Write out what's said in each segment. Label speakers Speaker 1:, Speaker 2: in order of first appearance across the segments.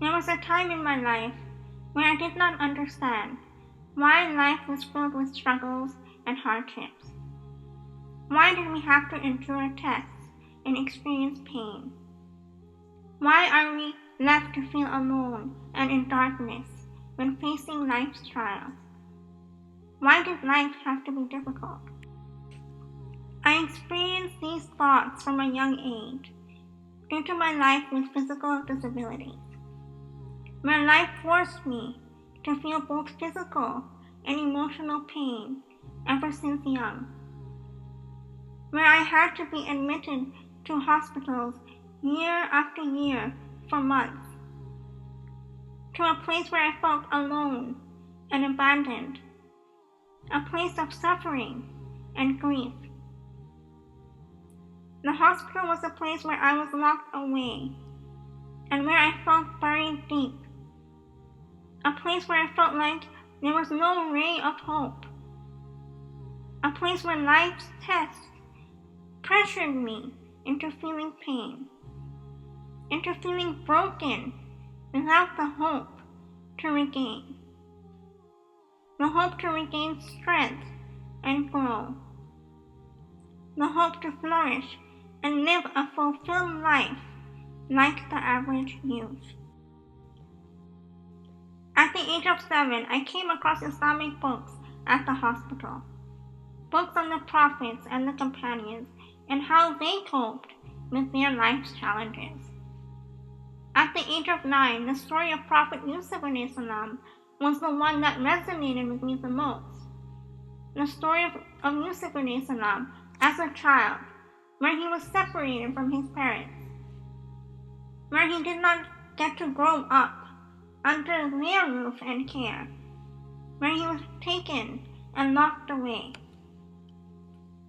Speaker 1: There was a time in my life where I did not understand why life was filled with struggles and hardships. Why did we have to endure tests and experience pain? Why are we left to feel alone and in darkness when facing life's trials? Why did life have to be difficult? I experienced these thoughts from a young age due to my life with physical disabilities, where life forced me to feel both physical and emotional pain ever since young, where I had to be admitted to hospitals year after year for months, to a place where I felt alone and abandoned, a place of suffering and grief. The hospital was a place where I was locked away and where I felt buried deep, a place where I felt like there was no ray of hope, a place where life's tests pressured me into feeling pain, into feeling broken without the hope to regain, the hope to regain strength and grow, the hope to flourish and live a fulfilled life like the average youth. At the age of 7, I came across Islamic books at the hospital, books on the prophets and the companions and how they coped with their life's challenges. At the age of 9, the story of Prophet Yusuf ﷺ was the one that resonated with me the most. The story of Yusuf ﷺ as a child, where he was separated from his parents, where he did not get to grow up under their roof and care, where he was taken and locked away.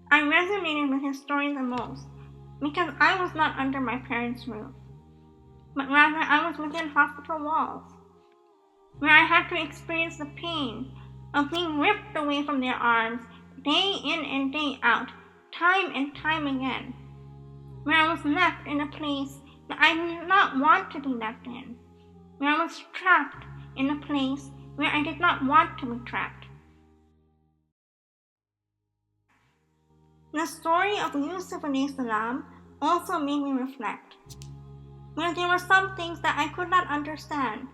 Speaker 1: I resonated with his story the most because I was not under my parents' roof, but rather I was within hospital walls, where I had to experience the pain of being ripped away from their arms day in and day out, time and time again, where I was left in a place that I did not want to be left in, where I was trapped in a place where I did not want to be trapped. The story of Yusuf ﷺ also made me reflect, where there were some things that I could not understand.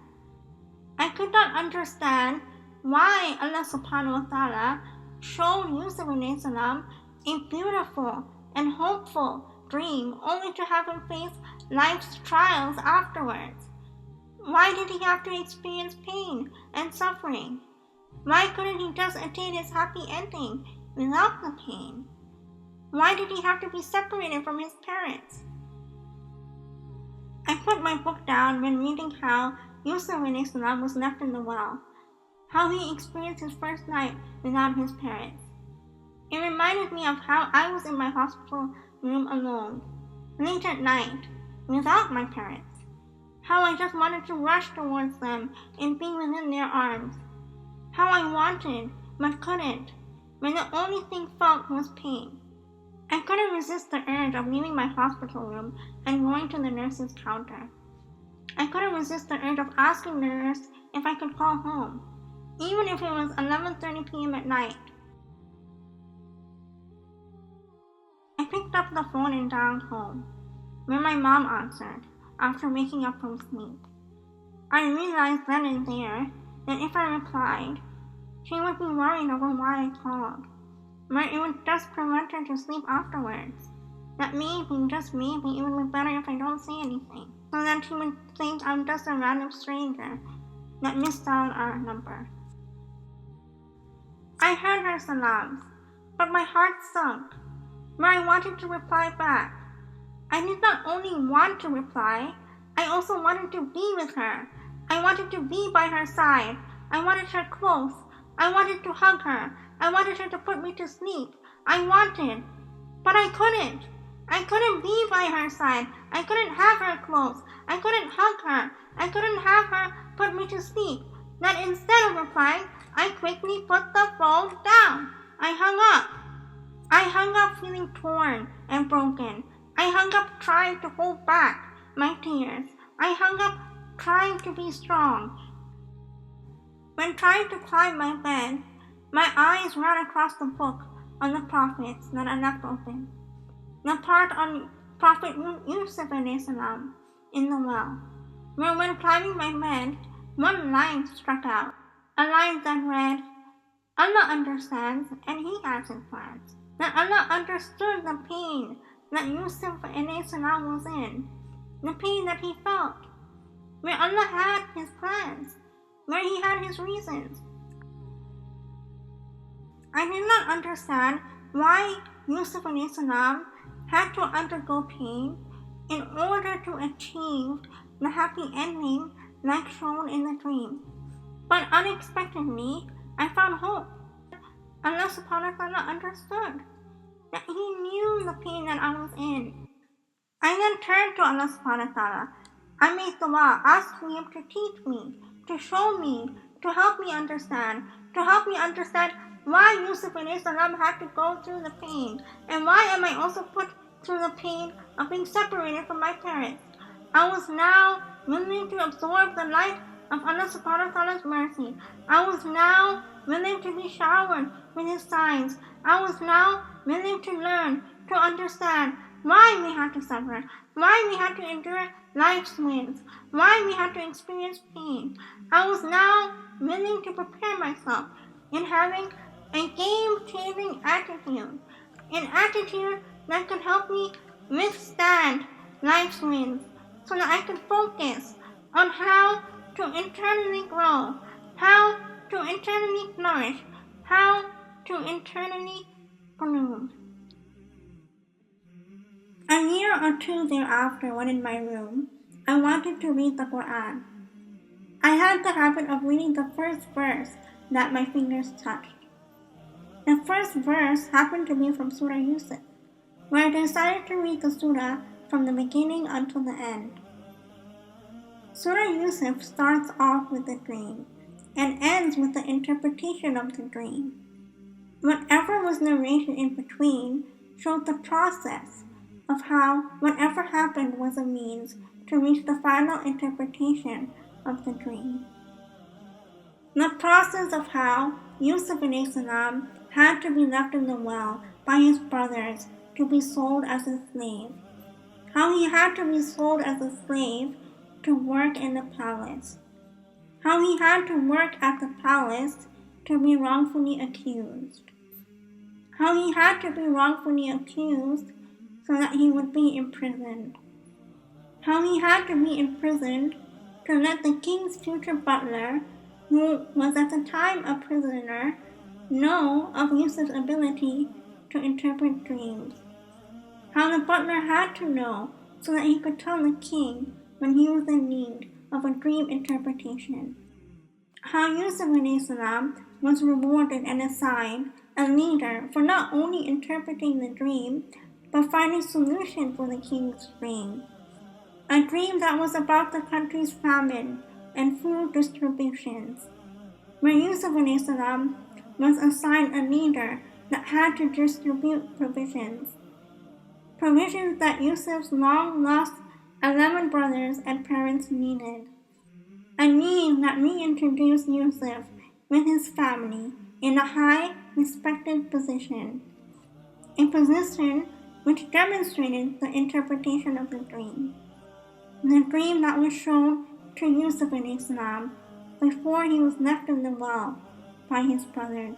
Speaker 1: I could not understand why Allah subhanahu wa ta'ala showed Yusuf ﷺ a beautiful and hopeful dream only to have him face life's trials afterwards. Why did he have to experience pain and suffering? Why couldn't he just attain his happy ending without the pain? Why did he have to be separated from his parents? I put my book down when reading how Yusuf ﷺ was left in the well, how he experienced his first night without his parents. It reminded me of how I was in my hospital room alone, late at night, without my parents. How I just wanted to rush towards them and be within their arms. How I wanted, but couldn't, when the only thing felt was pain. I couldn't resist the urge of leaving my hospital room and going to the nurse's counter. I couldn't resist the urge of asking the nurse if I could call home, even if it was 11:30 p.m. at night. I picked up the phone and dialed home, where my mom answered after waking up from sleep. I realized then and there that if I replied, she would be worried over why I called, where it would just prevent her to sleep afterwards. That maybe, just maybe, it would be better if I don't say anything, so that she would think I'm just a random stranger that misdialed our number. I heard her salams, but my heart sunk, where I wanted to reply back. I did not only want to reply, I also wanted to be with her. I wanted to be by her side. I wanted her close. I wanted to hug her. I wanted her to put me to sleep. I wanted, but I couldn't. I couldn't be by her side. I couldn't have her close. I couldn't hug her. I couldn't have her put me to sleep. That instead of replying, I quickly put the phone down. I hung up. I hung up feeling torn and broken. I hung up trying to hold back my tears. I hung up trying to be strong. When trying to climb my bed, my eyes ran across the book on the prophets that I left open. The part on Prophet Yusuf salam in the well, where when climbing my bed, one line struck out, a line that read, Allah understands and He has His plans. That Allah understood the pain that Yusuf salam was in, the pain that he felt, where Allah had His plans, where He had His reasons. I did not understand why Yusuf salam had to undergo pain in order to achieve the happy ending like shown in the dream. But unexpectedly, I found hope. Allah subhanahu wa ta'ala understood that He knew the pain that I was in. I then turned to Allah subhanahu wa ta'ala. I made dua, asking Him to teach me, to show me, to help me understand why Yusuf salam had to go through the pain, and why am I also put through the pain of being separated from my parents. I was now willing to absorb the light of Allah subhanahu wa ta'ala's mercy. I was now willing to be showered with His signs. I was now willing to learn, to understand why we had to suffer, why we had to endure life's winds, why we had to experience pain. I was now willing to prepare myself in having a game-changing attitude, an attitude that could help me withstand life's winds, so that I could focus on how to internally grow, how to internally flourish, how to internally bloom. A year or two thereafter, when in my room, I wanted to read the Quran. I had the habit of reading the first verse that my fingers touched. The first verse happened to be from Surah Yusuf, where I decided to read the surah from the beginning until the end. Surah Yusuf starts off with a dream and ends with the interpretation of the dream. Whatever was narrated in between showed the process of how whatever happened was a means to reach the final interpretation of the dream. The process of how Yusuf salam had to be left in the well by his brothers to be sold as a slave. How he had to be sold as a slave to work in the palace. How he had to work at the palace to be wrongfully accused. How he had to be wrongfully accused so that he would be imprisoned. How he had to be imprisoned to let the king's future butler, who was at the time a prisoner, know of Yusuf's ability to interpret dreams. How the butler had to know so that he could tell the king when he was in need of a dream interpretation. How Yusuf salam was rewarded and assigned a leader for not only interpreting the dream, but finding solution for the king's dream. A dream that was about the country's famine and food distributions, where Yusuf salam was assigned a leader that had to distribute provisions. Provisions that Yusuf's long-lost 11 brothers and parents needed. A need that reintroduced Yusuf with his family in a high, respected position. A position which demonstrated the interpretation of the dream. The dream that was shown to Yusuf salam before he was left in the well by his brothers.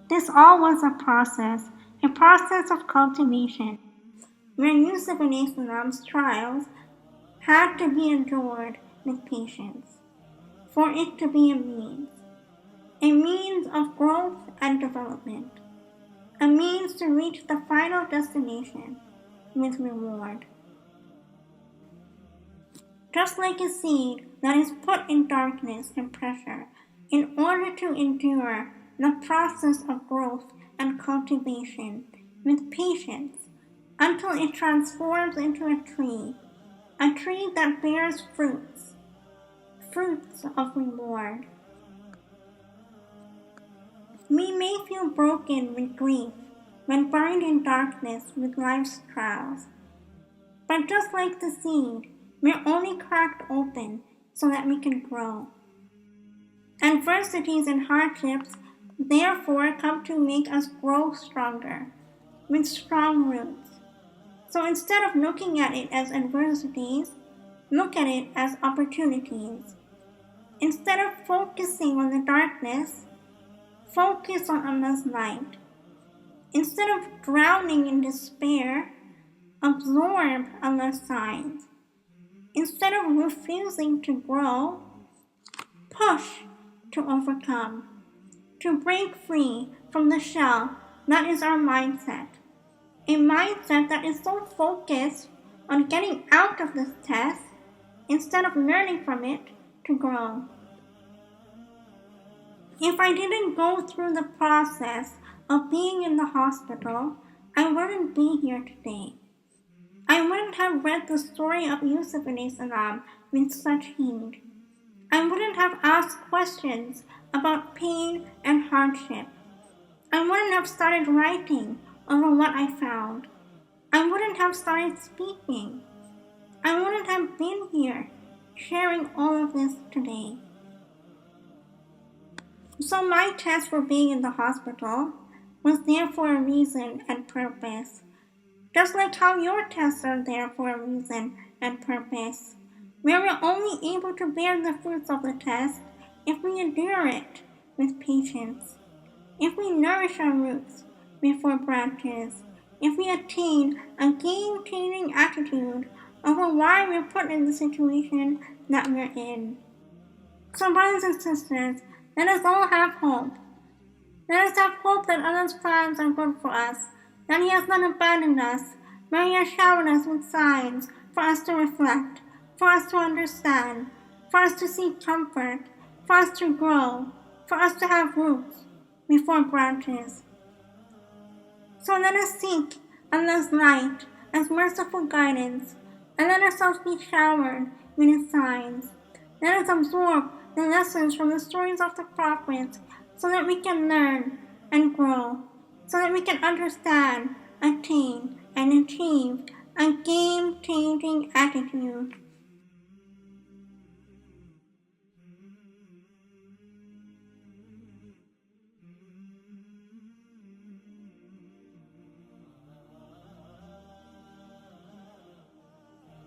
Speaker 1: This all was a process of cultivation, where Yusuf salam's trials had to be endured with patience, for it to be a means of growth and development, a means to reach the final destination with reward. Just like a seed that is put in darkness and pressure in order to endure the process of growth and cultivation with patience until it transforms into a tree that bears fruits of reward. We may feel broken with grief when buried in darkness with life's trials, But just like the seed, we're only cracked open so that we can grow. Adversities and hardships therefore come to make us grow stronger, with strong roots. So instead of looking at it as adversities, look at it as opportunities. Instead of focusing on the darkness, focus on Allah's light. Instead of drowning in despair, absorb Allah's signs. Instead of refusing to grow, push to overcome, to break free from the shell that is our mindset. A mindset that is so focused on getting out of this test instead of learning from it to grow. If I didn't go through the process of being in the hospital, I wouldn't be here today. I wouldn't have read the story of Yusuf a.s. with such heed. I wouldn't have asked questions about pain and hardship. I wouldn't have started writing over what I found. I wouldn't have started speaking. I wouldn't have been here sharing all of this today. So my test for being in the hospital was there for a reason and purpose. Just like how your tests are there for a reason and purpose. Where we're only able to bear the fruits of the test if we endure it with patience. If we nourish our roots before branches. If we attain a game-changing attitude over why we're put in the situation that we're in. So brothers and sisters, let us all have hope. Let us have hope that Allah's plans are good for us, that He has not abandoned us, but He has showered us with signs for us to reflect, for us to understand, for us to seek comfort, for us to grow, for us to have roots before branches. So let us seek Allah's light as merciful guidance, and let ourselves be showered with His signs. Let us absorb the lessons from the stories of the prophets so that we can learn and grow, so that we can understand, attain, and achieve a game-changing attitude.